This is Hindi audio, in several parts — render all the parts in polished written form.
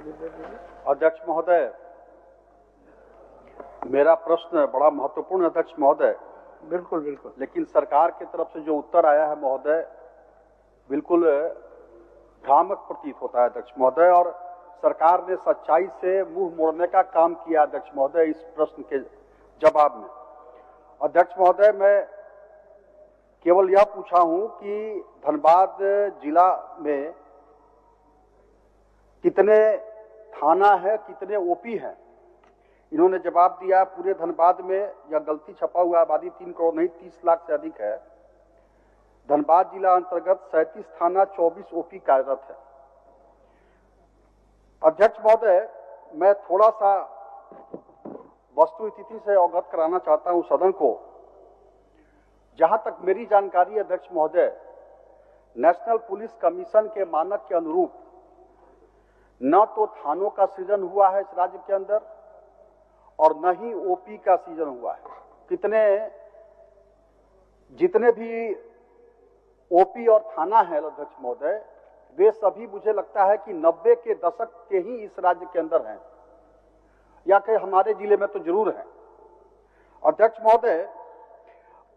अध्यक्ष महोदय, मेरा प्रश्न बड़ा महत्वपूर्ण है अध्यक्ष महोदय। बिल्कुल बिल्कुल। लेकिन सरकार की तरफ से जो उत्तर आया है महोदय, बिल्कुल भ्रामक प्रतीत होता है अध्यक्ष महोदय, और सरकार ने सच्चाई से मुंह मोड़ने का काम किया अध्यक्ष महोदय इस प्रश्न के जवाब में। अध्यक्ष महोदय, मैं केवल यह पूछा हूं कि धनबाद जिला में कितने थाना है, कितने ओपी हैं। इन्होंने जवाब दिया पूरे धनबाद में, यह गलती छपा हुआ आबादी 3 करोड़ नहीं 30 लाख से अधिक है। धनबाद जिला अंतर्गत 37 थाना 24 ओपी कार्यरत है। अध्यक्ष महोदय, मैं थोड़ा सा वस्तु स्थिति से अवगत कराना चाहता हूं सदन को। जहां तक मेरी जानकारी अध्यक्ष महोदय, नेशनल पुलिस कमीशन के मानक के अनुरूप न तो थानों का सृजन हुआ है इस राज्य के अंदर और न ही ओपी का सृजन हुआ है। जितने भी ओपी और थाना है अध्यक्ष महोदय, वे सभी मुझे लगता है कि 90 के दशक के ही इस राज्य के अंदर हैं, या कि हमारे जिले में तो जरूर है अध्यक्ष महोदय।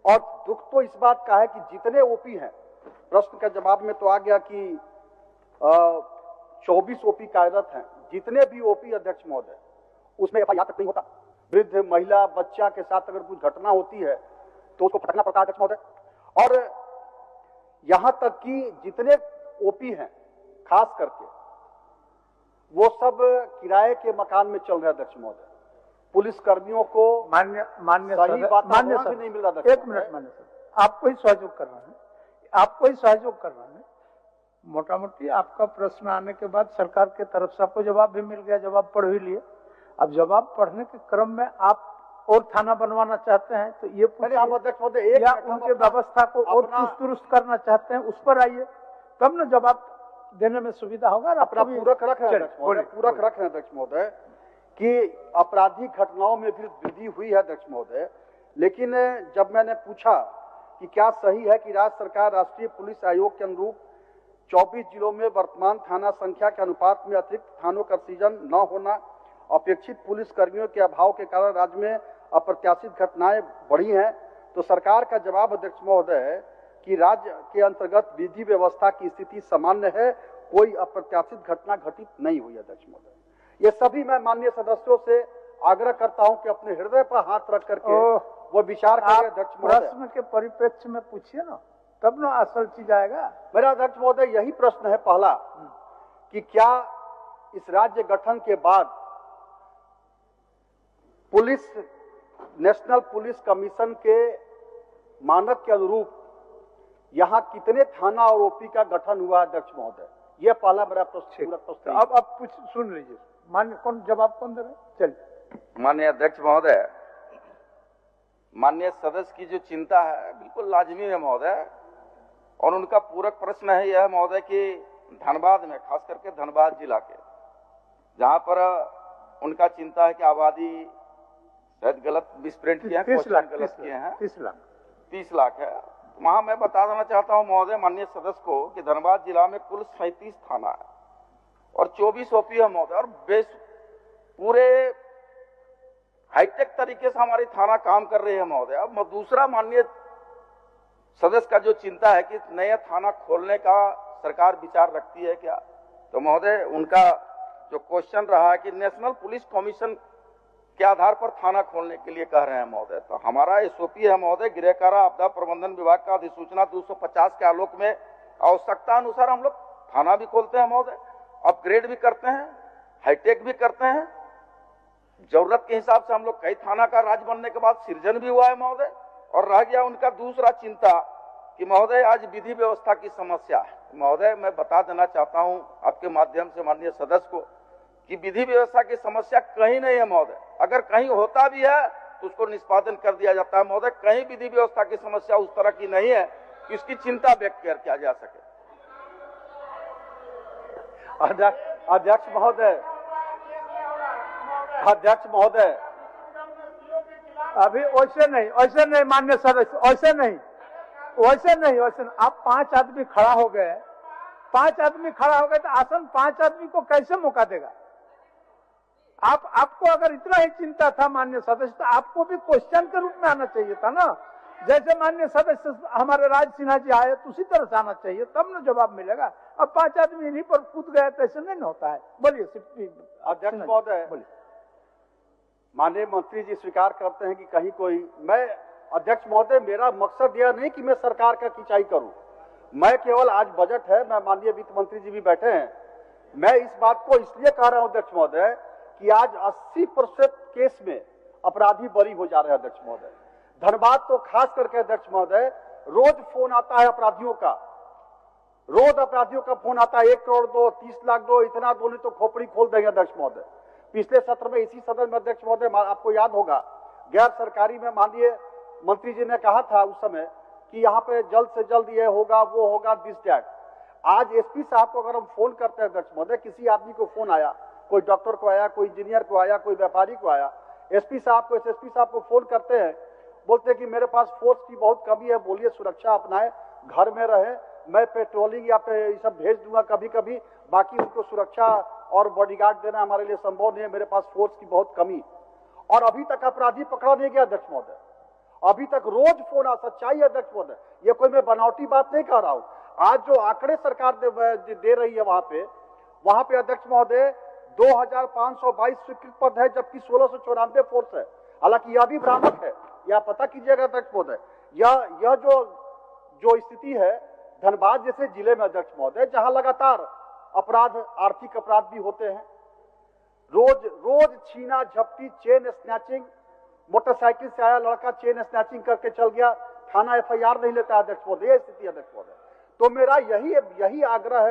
और दुख तो इस बात का है कि जितने ओपी हैं, प्रश्न का जवाब में तो आ गया कि 24 ओपी कार्यरत हैं। जितने भी ओपी अध्यक्ष महोदय, उसमें एफआईआर तक नहीं होता। वृद्ध, महिला, बच्चा के साथ अगर कुछ घटना होती है तो उसको फटकना पड़ता है अध्यक्ष महोदय। और यहां तक कि जितने ओपी हैं खास करके, वो सब किराए के मकान में चल रहे अध्यक्ष महोदय। पुलिस कर्मियों को मान्य सही वातावरण भी नहीं मिल रहा। एक मिनट मान्य सर, आपको ही सहयोग कर रहा है, आपको ही सहयोग कर रहा है। मोटा मोटी आपका प्रश्न आने के बाद सरकार के तरफ से आपको जवाब भी मिल गया, जवाब पढ़ भी लिए। अब जवाब पढ़ने के क्रम में आप और थाना बनवाना चाहते हैं तो ये हम अध्यक्ष महोदय या उनके व्यवस्था को और चुस्त दुरुस्त करना चाहते हैं, उस पर आइए, तब न जवाब देने में सुविधा होगा। अपना पूरक रख रहे हैं अध्यक्ष महोदय कि आपराधिक घटनाओं में भी वृद्धि हुई है अध्यक्ष महोदय। लेकिन जब मैंने पूछा कि क्या सही है कि राज्य सरकार राष्ट्रीय पुलिस आयोग के अनुरूप 24 जिलों में वर्तमान थाना संख्या के अनुपात में अतिरिक्त थानों का सृजन न होना, अपेक्षित पुलिस कर्मियों के अभाव के कारण राज्य में अप्रत्याशित घटनाएं बढ़ी हैं, तो सरकार का जवाब अध्यक्ष महोदय है कि राज्य के अंतर्गत विधि व्यवस्था की स्थिति सामान्य है, कोई अप्रत्याशित घटना घटित नहीं हुई अध्यक्ष महोदय। ये सभी मैं माननीय सदस्यों से आग्रह करता हूं कि अपने हृदय पर हाथ रख करके वो विचार करें अध्यक्ष महोदय। प्रश्न के परिप्रेक्ष्य में पूछिए ना, तब ना असल चीज आएगा। मेरा अध्यक्ष महोदय यही प्रश्न है पहला कि क्या इस राज्य गठन के बाद पुलिस, नेशनल पुलिस कमीशन के मानक के अनुरूप यहां कितने थाना और ओपी का गठन हुआ अध्यक्ष महोदय? यह पहला मेरा प्रश्न। अब आप कुछ सुन लीजिए, मान्य कौन जवाब कौन दे रहे? चलिए। माननीय अध्यक्ष महोदय, माननीय सदस्य की जो चिंता है बिल्कुल लाजमी है महोदय, और उनका पूरक प्रश्न है यह महोदय कि धनबाद में, खास करके धनबाद जिला के, जहां पर उनका चिंता है कि आबादी शायद गलत मिसप्रिंट किए हैं, 30 लाख गलत किए हैं, 30 लाख है। वहां मैं बता देना चाहता हूं महोदय माननीय सदस्य को कि धनबाद जिला में कुल 37 थाना है और 24 ओपी है महोदय, और पूरे हाईटेक तरीके से हमारी थाना काम कर रही है महोदय। अब दूसरा माननीय सदस्य का जो चिंता है कि नया थाना खोलने का सरकार विचार रखती है क्या, तो महोदय उनका जो क्वेश्चन रहा है कि नेशनल पुलिस कमीशन के आधार पर थाना खोलने के लिए कह रहे हैं महोदय, तो हमारा एसओपी है महोदय, गृह कारा आपदा प्रबंधन विभाग का अधिसूचना 250 के आलोक में आवश्यकता अनुसार हम लोग थाना भी खोलते हैं महोदय, अपग्रेड भी करते हैं, हाईटेक भी करते हैं। जरूरत के हिसाब से हम लोग कई थाना का राज्य बनने के बाद सृजन भी हुआ है महोदय। और रह गया उनका दूसरा चिंता कि महोदय आज विधि व्यवस्था की समस्या है। महोदय मैं बता देना चाहता हूं आपके माध्यम से माननीय सदस्य को कि विधि व्यवस्था की समस्या कहीं नहीं है महोदय। अगर कहीं होता भी है तो उसको निष्पादन कर दिया जाता है महोदय। कहीं विधि व्यवस्था की समस्या उस तरह की नहीं है कि इसकी चिंता व्यक्त किया जा सके। अध्यक्ष महोदय अभी वैसे नहीं मान्य सदस्य, वैसे नहीं। आप 5 आदमी खड़ा हो गए, 5 आदमी खड़ा हो गए तो आसन 5 आदमी को कैसे मौका देगा? आपको अगर इतना ही चिंता था माननीय सदस्य, तो आपको भी क्वेश्चन के रूप में आना चाहिए था ना। जैसे माननीय सदस्य हमारे राज सिन्हा जी आए तो उसी तरह से आना चाहिए, तब ना जवाब मिलेगा। अब 5 आदमी इन्हीं पर कूद गए तो ऐसे नहीं होता है। बोलिए अध्यक्ष महोदय, बोलिए। माननीय मंत्री जी स्वीकार करते हैं कि कहीं कोई, मैं अध्यक्ष महोदय मेरा मकसद यह नहीं कि मैं सरकार का खिंचाई करूं, मैं केवल आज बजट है, मैं माननीय वित्त मंत्री जी भी बैठे हैं, मैं इस बात को इसलिए कह रहा हूं अध्यक्ष महोदय कि आज 80% केस में अपराधी बरी हो जा रहे हैं अध्यक्ष महोदय। धनबाद तो खास करके अध्यक्ष महोदय, रोज फोन आता है अपराधियों का, रोज अपराधियों का फोन आता है, 1 करोड़ दो, 30 लाख दो, इतना दो नहीं तो खोपड़ी खोल देंगे अध्यक्ष महोदय। पिछले सत्र में इसी सदन में अध्यक्ष महोदय आपको याद होगा, गैर सरकारी में माननीय मंत्री जी ने कहा था उस समय कि यहाँ पे जल्द से जल्द ये होगा, वो होगा, दिस दैट। आज एसपी साहब को अगर हम फोन करते हैं अध्यक्ष महोदय, किसी आदमी को फोन आया, कोई डॉक्टर को आया, कोई इंजीनियर को आया, कोई व्यापारी को आया, एसपी साहब को, एसएसपी साहब को फोन करते हैं, बोलते हैं कि मेरे पास फोर्स की बहुत कमी है, बोलिए सुरक्षा अपनाए, घर में रहे, मैं पेट्रोलिंग या पे ये सब भेज दूंगा कभी कभी, बाकी उनको सुरक्षा और बॉडीगार्ड देना हमारे लिए संभव नहीं है, मेरे पास फोर्स की बहुत कमी। और अभी तक अपराधी पकड़ा नहीं गया अध्यक्ष महोदय, अभी तक रोज फोन आ, सच्चाई है अध्यक्ष महोदय, ये कोई मैं बनावटी बात नहीं कह रहा हूं। आज जो आंकड़े सरकार दे रही है वहां पे अध्यक्ष महोदय 2522 स्वीकृत पद है, जबकि 1694 फोर्स है। हालांकि यह भी भ्रामक है, यह पता कीजिएगा अध्यक्ष महोदय। यह जो स्थिति है धनबाद जैसे जिले में अध्यक्ष महोदय, जहां लगातार अपराध, आर्थिक अपराध भी होते हैं, रोज छीना झपटी, चेन स्नैचिंग, मोटरसाइकिल से आया लड़का चेन स्नैचिंग करके चल गया, थाना एफआईआर नहीं लेता अध्यक्ष महोदय, यह स्थिति अध्यक्ष महोदय। तो मेरा यही आग्रह है